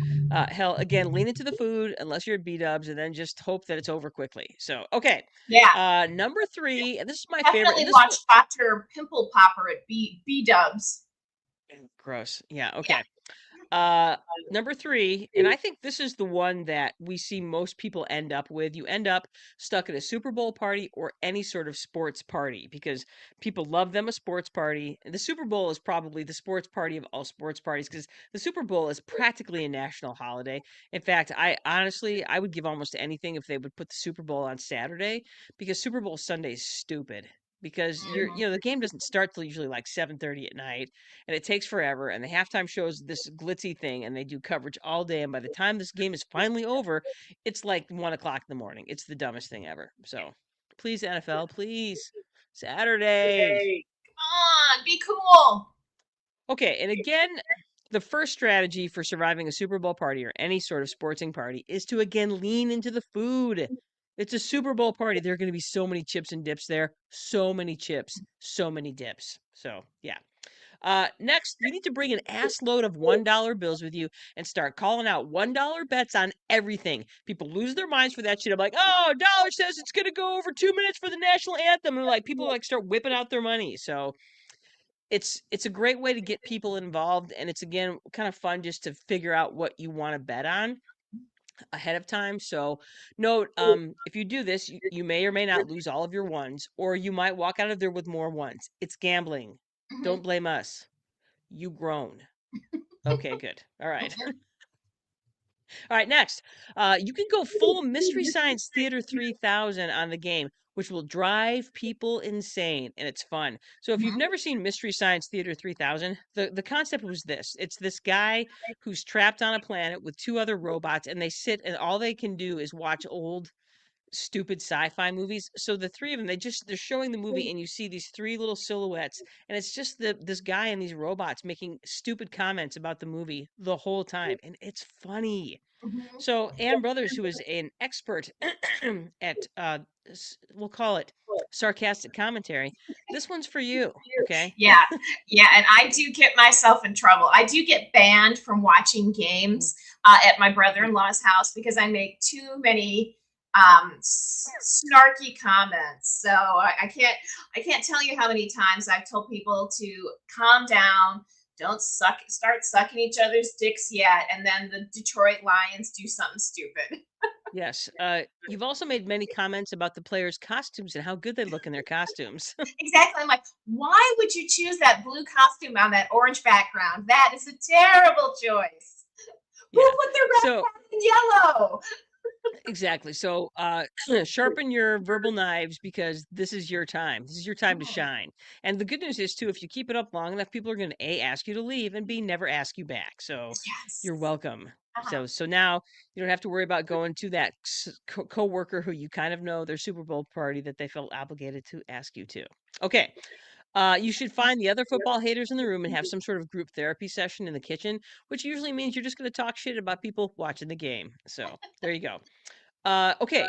Hell, again, lean into the food unless you're at B Dubs, and then just hope that it's over quickly. So, okay, Yeah. number 3, and this is my favorite, and Definitely this one, watch Dr. Pimple Popper at B Dubs. gross. Yeah, Yeah. okay. Uh, Number 3, and I think this is the one that we see most people end up with. You end up stuck at a Super Bowl party or any sort of sports party because people love them a sports party. And the Super Bowl is probably the sports party of all sports parties because the Super Bowl is practically a national holiday. In fact, I would give almost anything if they would put the Super Bowl on Saturday because Super Bowl Sunday is stupid. Because the game doesn't start till usually like 7:30 at night, and it takes forever. And the halftime show is this glitzy thing, and they do coverage all day. And by the time this game is finally over, it's like 1 o'clock in the morning. It's the dumbest thing ever. So, please NFL, please Saturday. Come on, be cool. Okay, and again, the first strategy for surviving a Super Bowl party or any sort of sporting party is to again lean into the food. It's a Super Bowl party. There are going to be so many chips and dips there. So many chips, so many dips. So, yeah. Next, you need to bring an ass load of $1 bills with you and start calling out $1 bets on everything. People lose their minds for that shit. I'm like, oh, dollar says it's gonna go over 2 minutes for the national anthem, and like people like start whipping out their money. So it's a great way to get people involved, and it's again kind of fun just to figure out what you want to bet on ahead of time. So note, if you do this, you may or may not lose all of your ones, or you might walk out of there with more ones. It's gambling. Mhm, Don't blame us. You grown. Okay, good. All right. All right, next. You can go full Mystery Science Theater 3000 on the game, which will drive people insane, and it's fun. So if you've mhm. never seen Mystery Science Theater 3000, the concept was this. It's this guy who's trapped on a planet with two other robots, and they sit and all they can do is watch old stupid sci-fi movies. So the three of them, they're showing the movie and you see these three little silhouettes and it's just this guy and these robots making stupid comments about the movie the whole time and it's funny. Mhm. So Ann Brothers, who is an expert at we'll call it sarcastic commentary, this one's for you, okay? Yeah, yeah, and I do get myself in trouble. I do get banned from watching Mhm, games at my mhm. brother-in-law's house because I make too many snarky comments. So I can't tell you how many times I've told people to calm down, don't start sucking each other's dicks yet, and then the Detroit Lions do something stupid. Yes. You've also made many comments about the players' costumes and how good they look in their costumes. Exactly. I'm like, why would you choose that blue costume on that orange background? That is a terrible choice. Who Yeah. put the red So hat in yellow? exactly. So, sharpen your verbal knives because this is your time. This is your time to Mhm. shine. And the good news is too, if you keep it up long enough, people are going to A, ask you to leave, and B, never ask you back. So you're Yes. welcome. Uh-huh. So now you don't have to worry about going to that coworker who you kind of know their Super Bowl party that they felt obligated to ask you to. Okay. You should find the other football haters in the room and have some sort of group therapy session in the kitchen, which usually means you're just going to talk shit about people watching the game. So there you go. Okay,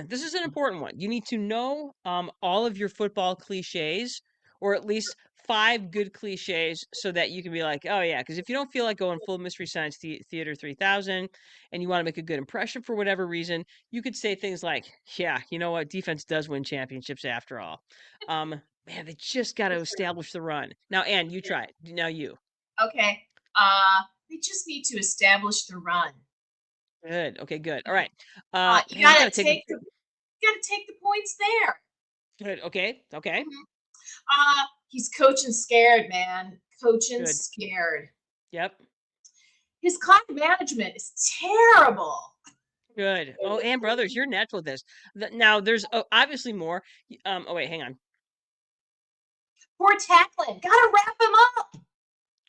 this is an important one. You need to know all of your football cliches, or at least five good cliches, so that you can be like, oh yeah. Because if you don't feel like going full Mystery Science Theater 3000, and you want to make a good impression for whatever reason, you could say things like, yeah, you know what, defense does win championships after all. Man, they just got to establish the run. Now, Ann, you try it. Now you. Okay. They just need to establish the run. Good. Okay, good. All right. You Man, you got to gotta take the. take the you gotta take the points there. Good. Okay. Okay. Mhm. He's coaching scared, man. Coaching Good. scared. Yep. His clock management is terrible. Good. Oh, and brothers, you're natural with this. Now, there's obviously more. Oh wait, hang on. Poor tackling. Gotta wrap him up.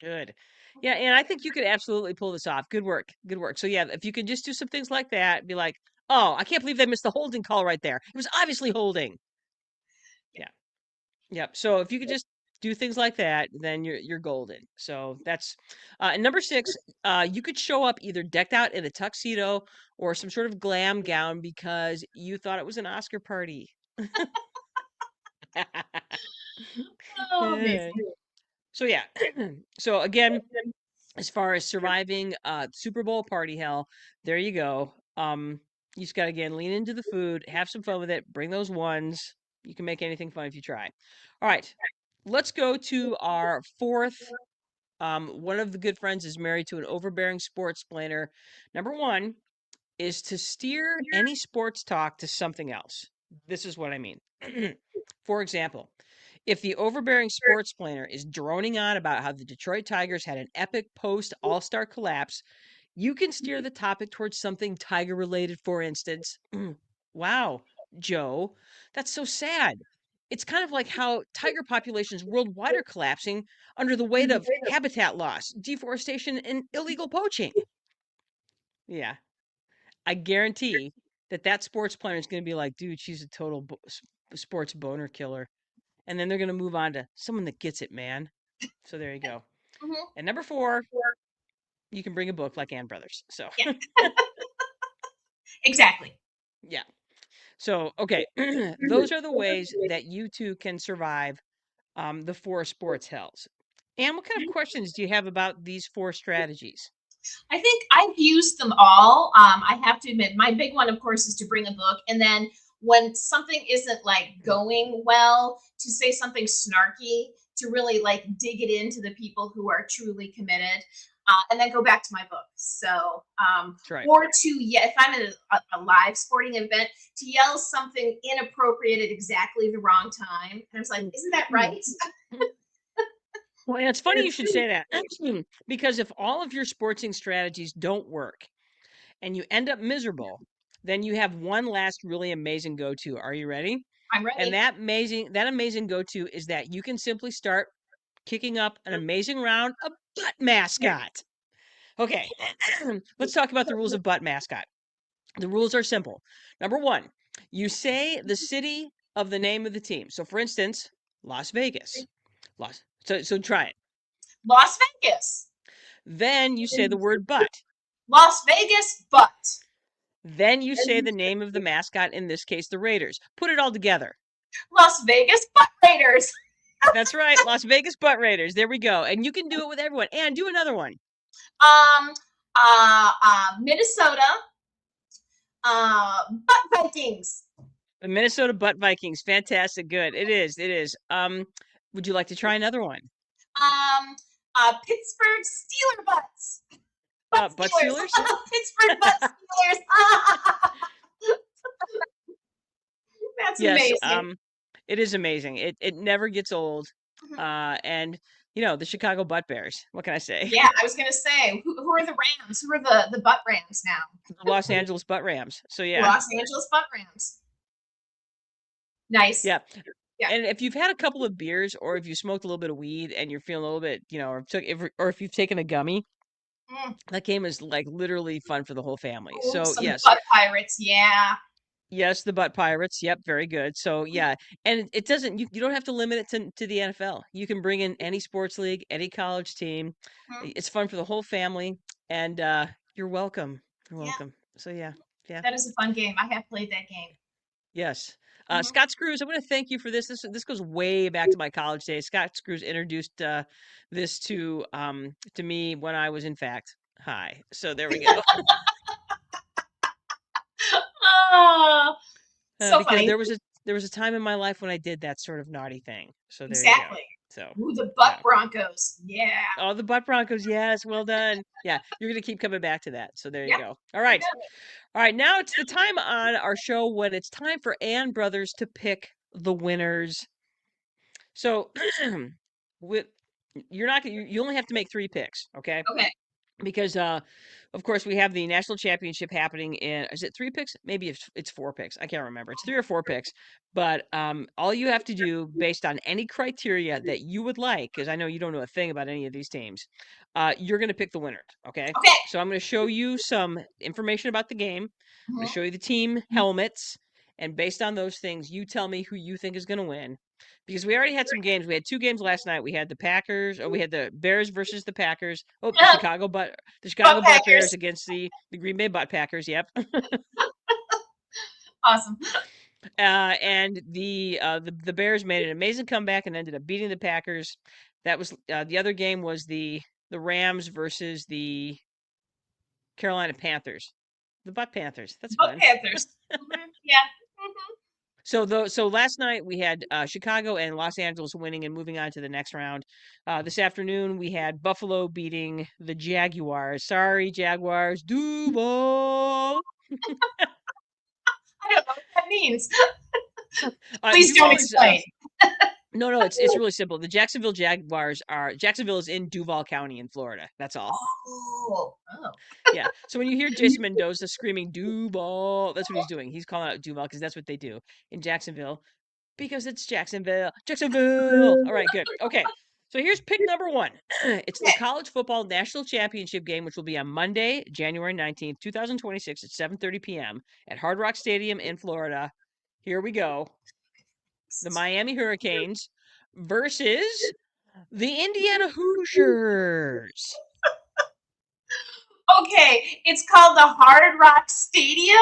Good. Yeah, and I think you could absolutely pull this off. Good work. Good work. So yeah, if you could just do some things like that, be like, "Oh, I can't believe they missed the holding call right there. It was obviously holding." Yeah. Yep. So if you could just do things like that, then you're golden. So that's and number six. You could show up either decked out in a tuxedo or some sort of glam gown because you thought it was an Oscar party. Oh, Eh. amazing. So yeah. So again, as far as surviving Super Bowl party hell, there you go. You just gotta again lean into the food, have some fun with it, bring those ones. You can make anything fun if you try. All right. Let's go to our fourth. One of the good friends is married to an overbearing sports planner. Number one is to steer any sports talk to something else. This is what I mean. For example, if the overbearing sports planner is droning on about how the Detroit Tigers had an epic post All Star collapse, you can steer the topic towards something Tiger related. For instance, wow, Joe, that's so sad. It's kind of like how tiger populations worldwide are collapsing under the weight of habitat loss, deforestation, and illegal poaching. Yeah, I guarantee that that sports planner is going to be like, dude, she's a total sports boner killer. And then they're going to move on to someone that gets it, man. So there you go. Mhm. And number 4, you can bring a book like Ann Brothers. So, Yeah, exactly. yeah. So, okay, those are the ways that you two can survive the 4 sports hells. And what kind of questions do you have about these 4 strategies? I think I've used them all. I have to admit, my big one, of course, is to bring a book. And then when something isn't like going well, to say something snarky, to really like dig it into the people who are truly committed. And then go back to my book. So, That's right. or to, yeah, if I'm at a live sporting event, to yell something inappropriate at exactly the wrong time. And I was like, isn't that right? Well, and it's funny you should say that because if all of your sportsing strategies don't work and you end up miserable, then you have one last really amazing go-to. Are you ready? I'm And ready. that amazing go-to is that you can simply start kicking up an amazing round of butt mascot. Okay, let's talk about the rules of butt mascot. The rules are simple. Number 1, you say the city of the name of the team. So for instance, Las Vegas. So try it. Las Vegas. Then you say the word butt. Las Vegas, but Then you say the name of the mascot, in this case, the Raiders. Put it all together. Las Vegas Butt Raiders. That's right, Las Vegas Butt Raiders. There we go. And you can do it with everyone. And do another one. Um, Minnesota Butt Vikings. The Minnesota Butt Vikings. Fantastic. Good. It is. It is. Would you like to try another one? Um, Pittsburgh Steeler Butts. Butt Butt Steelers. Steelers? Pittsburgh Butt Steelers. That's Yes. amazing. It is amazing. It never gets old. And the Chicago Butt Bears. What can I say? Yeah, I was gonna say, who are the Rams? Who are the Butt Rams now? The Los Angeles Butt Rams. So yeah. Los Angeles Butt Rams. Nice. Yeah. Yeah. And if you've had a couple of beers or if you smoked a little bit of weed and you're feeling a little bit, or if you've taken a gummy, Mm. that game is like literally fun for the whole family. Ooh, So some yes, Butt Pirates. Yeah. yes, the Butt Pirates. Yep, very good. So yeah, and it doesn't you don't have to limit it to the NFL. You can bring in any sports league, any college team. Mhm. It's fun for the whole family, and you're welcome. You're Yeah. welcome. So yeah, yeah. That is a fun game. I have played that game. Yes. Mhm. Scott Screws, I want to thank you for this. This goes way back to my college days. Scott Screws introduced this to me when I was in fact high. So there we go. Oh, so Because funny. there was a time in my life when I did that sort of naughty thing. So there you go. Exactly. So Ooh, the Butt yeah. Broncos. Yeah. Oh, the butt Broncos. Yes, well done. Yeah, you're gonna keep coming back to that. So there you Yeah, go. All I right. got it. All right. Now it's the time on our show when it's time for Ann Brothers to pick the winners. So with you're not gonna you only have to make 3 picks, okay? Okay. Because of course we have the national championship happening in, is it 3 picks? Maybe it's 4 picks. I can't remember. It's 3 or 4 picks. But all you have to do based on any criteria that you would like, because I know you don't know a thing about any of these teams, you're going to pick the winner, okay? Okay. So I'm going to show you some information about the game. I'm going to Mhm. show you the team helmets, and based on those things, you tell me who you think is going to win. Because we already had some games. We had 2 games last night. We had the Packers, or we had the Bears versus the Packers. Oh, the Butt Chicago Butt Bears Packers. against the Green Bay Butt Packers. Yep. Awesome. And the Bears made an amazing comeback and ended up beating the Packers. That was the other game was the Rams versus the Carolina Panthers. The Butt Panthers. That's Butt fun. Panthers. Yeah. Mhm. So last night we had Chicago and Los Angeles winning and moving on to the next round. This afternoon we had Buffalo beating the Jaguars. Sorry, Jaguars. Duval. I don't know what that means. Please don't Duval is explain. no, it's really simple. The Jacksonville is in Duval County in Florida. That's all. Oh. Oh. Yeah. So when you hear Jason Mendoza screaming Duval, that's what he's doing. He's calling out Duval because that's what they do in Jacksonville because it's Jacksonville. Jacksonville. All right, good. Okay. So here's pick number 1. It's the Okay. college football national championship game, which will be on Monday, January 19th, 2026 at 7:30 p.m. at Hard Rock Stadium in Florida. Here we go. The Miami Hurricanes versus The Indiana Hoosiers Okay, it's called the Hard Rock Stadium.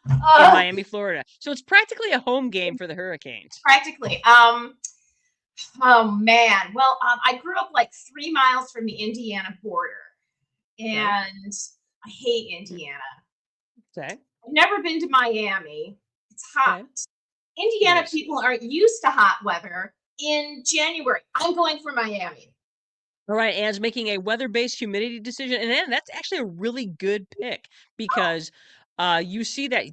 in Uh, Miami, Florida. So it's practically a home game for the Hurricanes. practically. Oh man. Well, I grew up like 3 miles from the Indiana border, Okay. and I hate Indiana. Okay. I've never been to Miami. It's hot. Okay. It Indiana is. people aren't used to hot weather in January. I'm going for Miami. All right, Anne's making a weather-based humidity decision, and Anne, that's actually a really good pick Oh, because you see that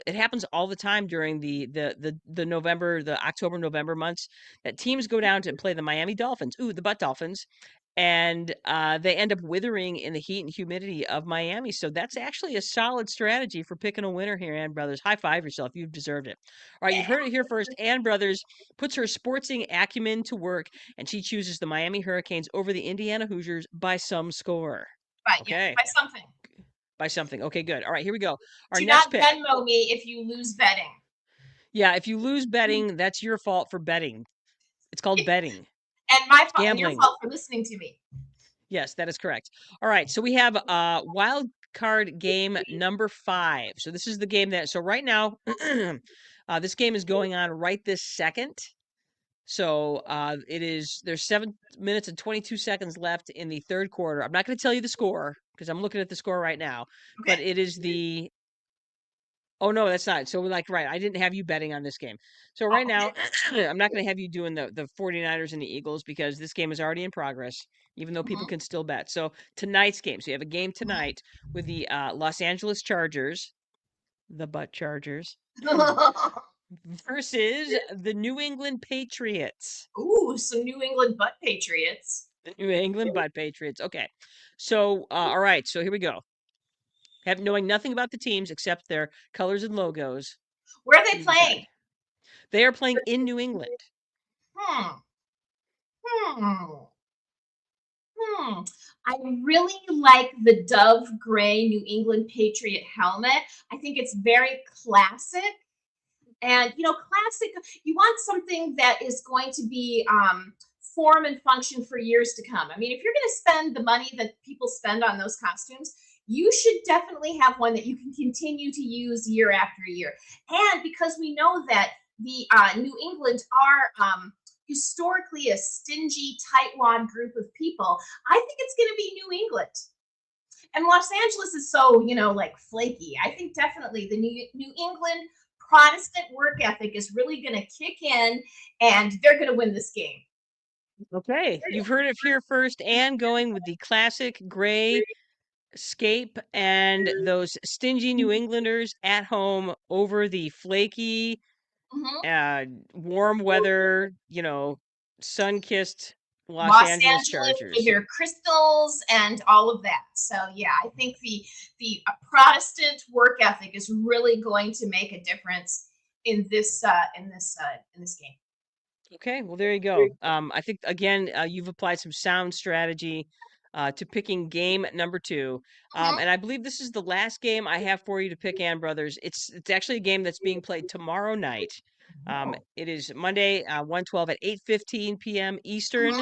it happens all the time during the November, the October, November months that teams go down to play the Miami Dolphins, ooh, the Butt Dolphins, and they end up withering in the heat and humidity of Miami. So that's actually a solid strategy for picking a winner here, Ann Brothers. High five yourself, you've deserved it. All right, you've heard it here first. Ann Brothers puts her sportsing acumen to work and she chooses the Miami Hurricanes over the Indiana Hoosiers by some score. but yeah, Okay, by something. by something. Okay, good. All right, here we go. Our Do next not pick. Venmo me if you lose betting. Yeah, if you lose betting, that's your fault for betting. It's called betting. And my It's fault and your gambling. fault for listening to me. Yes, that is correct. All right, so we have wild card game number 5. So this is the game that so right now this game is going on right this second. So it is there's 7 minutes and 22 seconds left in the third quarter. I'm not going to tell you the score because I'm looking at the score right now, but Okay. it is the oh no, that's not. So like right, I didn't have you betting on this game. So Oh, right okay. now I'm not going to have you doing the 49ers and the Eagles because this game is already in progress, even though people Mhm, can still bet. So tonight's game. So you have a game mhm. tonight with the Los Angeles Chargers, the Butt Chargers, versus the New England Patriots. Ooh, some New England butt patriots. The New England Butt Patriots. Okay. So, all right. So here we go. Have knowing nothing about the teams except their colors and logos. Where are Who they do you playing? decide? They are playing in New England. Hmm. Hmm. Hmm. I really like the Dove Gray New England Patriot helmet. I think it's very classic. And classic, you want something that is going to be form and function for years to come. I mean, if you're going to spend the money that people spend on those costumes, you should definitely have one that you can continue to use year after year. And because we know that the New England are historically a stingy, tightwad group of people, I think it's going to be New England. And Los Angeles is so, like flaky. I think definitely the New England Protestant work ethic is really going to kick in, and they're going to win this game. Okay. You've heard it here first. And going with the classic gray scape and those stingy New Englanders at home over the flaky, Mhm. uh, warm weather, sun-kissed Los Los Angeles Angeles with Chargers. their crystals and all of that. So yeah, I think the Protestant work ethic is really going to make a difference in this game. Okay, well, there you go. I think again, you've applied some sound strategy to picking game number 2, Mhm. and I believe this is the last game I have for you to pick, Ann Brothers. It's actually a game that's being played tomorrow night. Oh. It is Monday, 1:12 at 8:15 p.m. Eastern.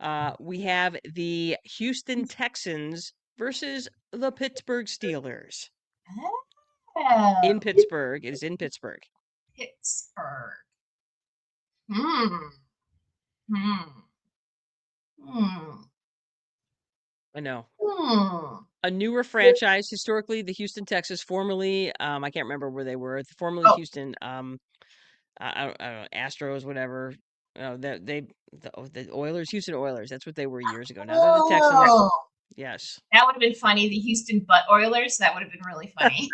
Mhm. We have the Houston Texans versus the Pittsburgh Steelers in Oh, Pittsburgh. It is in Pittsburgh. Pittsburgh. Hmm. Hmm. Hmm. I know. Hmm. A newer franchise, historically, the Houston Texans, formerly, I can't remember where they were, formerly Oh, Houston, I don't know, Astros, whatever. The Oilers, Houston Oilers. That's what they were years ago. Now they're the Texans. oh, Yes. that would have been funny. The Houston Butt Oilers. That would have been really funny.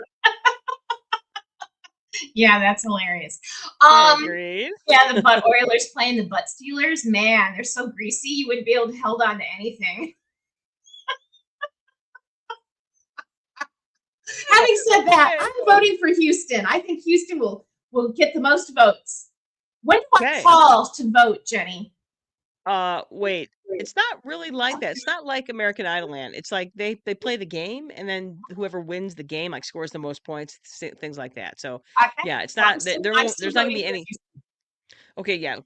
Yeah, that's hilarious. Um, Agreed. yeah, the Butt Oilers playing the Butt Steelers. Man, they're so greasy. You wouldn't be able to hold on to anything. Having said that, Okay. I'm voting for Houston. I think Houston will get the most votes. When do I Okay. call to vote, Jenny? Wait. It's not really like that. It's not like American Idol Land. It's like they play the game and then whoever wins the game like scores the most points, things like that. So, Okay, yeah, it's well, I'm not still there I'm won't still there's not going to voting be for any. Houston. Okay, yeah.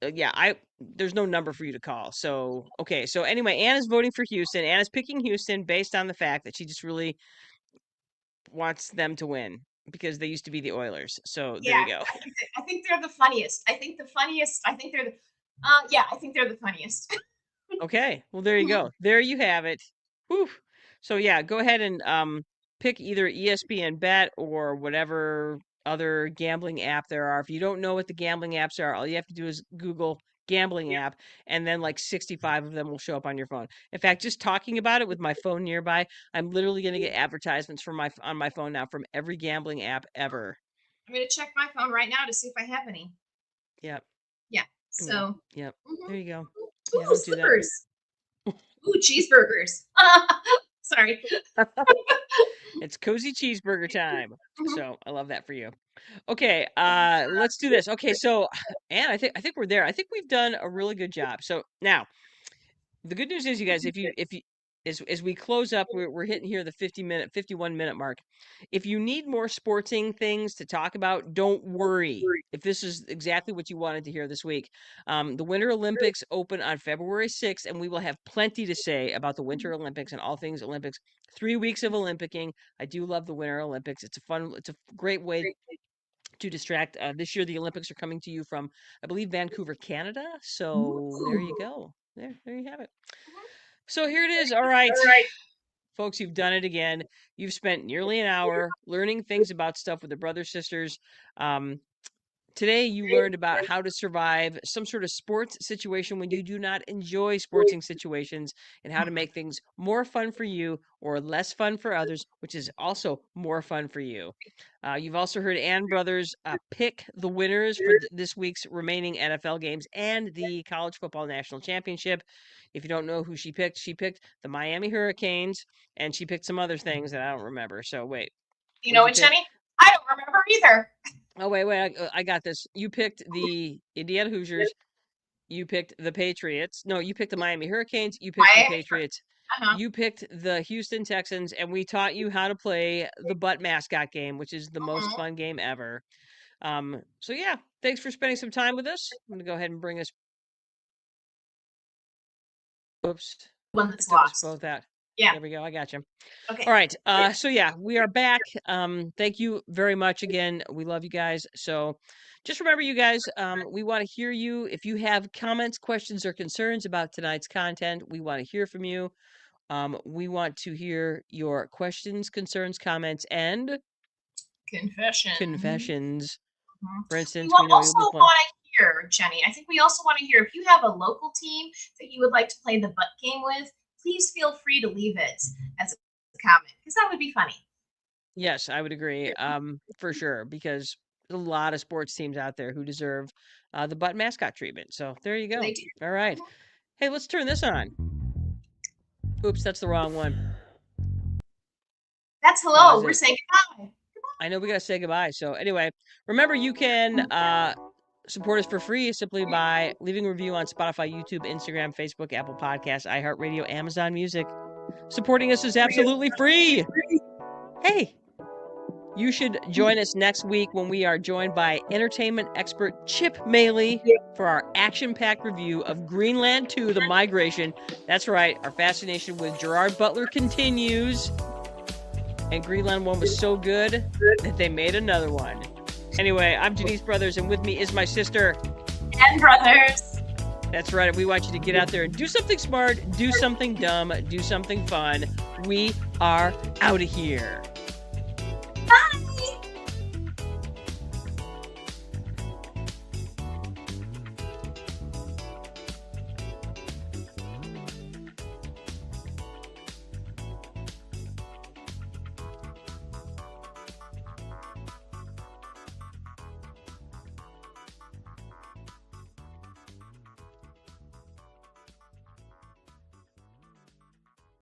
there's no number for you to call. So, okay. So anyway, Anna's voting for Houston. Anna's picking Houston based on the fact that she just really wants them to win because they used to be the Oilers. So there Yeah, you go. I think they're the funniest. I think the funniest. I think they're the. Yeah, I think they're the funniest. Okay. Well, there you go. There you have it. Whew. So yeah, go ahead and pick either ESPN Bet or whatever other gambling app there are. If you don't know what the gambling apps are, all you have to do is Google gambling app, and then like 65 of them will show up on your phone. In fact, just talking about it with my phone nearby, I'm literally going to get advertisements from on my phone now from every gambling app ever. I'm gonna check my phone right now to see if I have any. Yep. Yeah. Yeah. So. Yep. Mhm. There you go. Yeah, Ooh, don't do that. slippers. Ooh, cheeseburgers. Sorry. It's cozy cheeseburger time. Mhm. So I love that for you. Okay, let's do this. Okay, so and I think we're there. I think we've done a really good job. So now the good news is, you guys, if you as we close up, we're hitting here the 51-minute mark. If you need more sporting things to talk about, don't worry. If this is exactly what you wanted to hear this week, the Winter Olympics open on February 6th, and we will have plenty to say about the Winter Olympics and all things Olympics. 3 weeks of Olympicking. I do love the Winter Olympics. It's a great way to distract. This year, the Olympics are coming to you from, I believe, Vancouver, Canada. So there you Ooh. go. There you have it. Mhm. So here it is. All right, folks, you've done it again. You've spent nearly an hour learning things about stuff with the brothers, sisters. Um, Today, you learned about how to survive some sort of sports situation when you do not enjoy sporting situations, and how to make things more fun for you or less fun for others, which is also more fun for you. You've also heard Ann Brothers pick the winners for this week's remaining NFL games and the College Football National Championship. If you don't know who she picked the Miami Hurricanes, and she picked some other things that I don't remember. So wait, You what did know you what, pick? Jenny? I don't remember either. Oh, wait, I got this. You picked the Indiana Hoosiers. You picked the Patriots. No, you picked the Miami Hurricanes. You picked the Miami. Patriots. Uh-huh. You picked the Houston Texans, and we taught you how to play the butt mascot game, which is the most Mhm. fun game ever. So yeah, thanks for spending some time with us. I'm gonna go ahead and bring us. Oops, One it that's took us lost. both out. Yeah. There we go. I got you. Okay. All right. So yeah, we are back. Thank you very much again. We love you guys. So just remember, you guys, we want to hear you. If you have comments, questions, or concerns about tonight's content, we want to hear from you. We want to hear your questions, concerns, comments, and Confession. confessions. Mhm. For We instance, will we know you'll also be playing. want to hear, Jenny. I think we also want to hear if you have a local team that you would like to play the butt game with. Please feel free to leave it as a comment because that would be funny. Yes, I would agree. For sure, because there's a lot of sports teams out there who deserve the butt mascot treatment. So there you They go. do. All right. Mhm. Hey, let's turn this on. Oops, that's the wrong one. That's hello. Pause We're it. saying goodbye. I know we gotta say goodbye. So anyway, remember, you can support us for free simply by leaving a review on Spotify, YouTube, Instagram, Facebook, Apple Podcasts, iHeartRadio, Amazon Music. Supporting us is absolutely free. Hey, you should join us next week when we are joined by entertainment expert Chip Maley for our action-packed review of Greenland 2: The Migration. That's right, our fascination with Gerard Butler continues. And Greenland 1 was so good that they made another one. Anyway, I'm Janice Brothers, and with me is my sister. And brothers. That's right. We want you to get out there and do something smart, do something dumb, do something fun. We are out of here.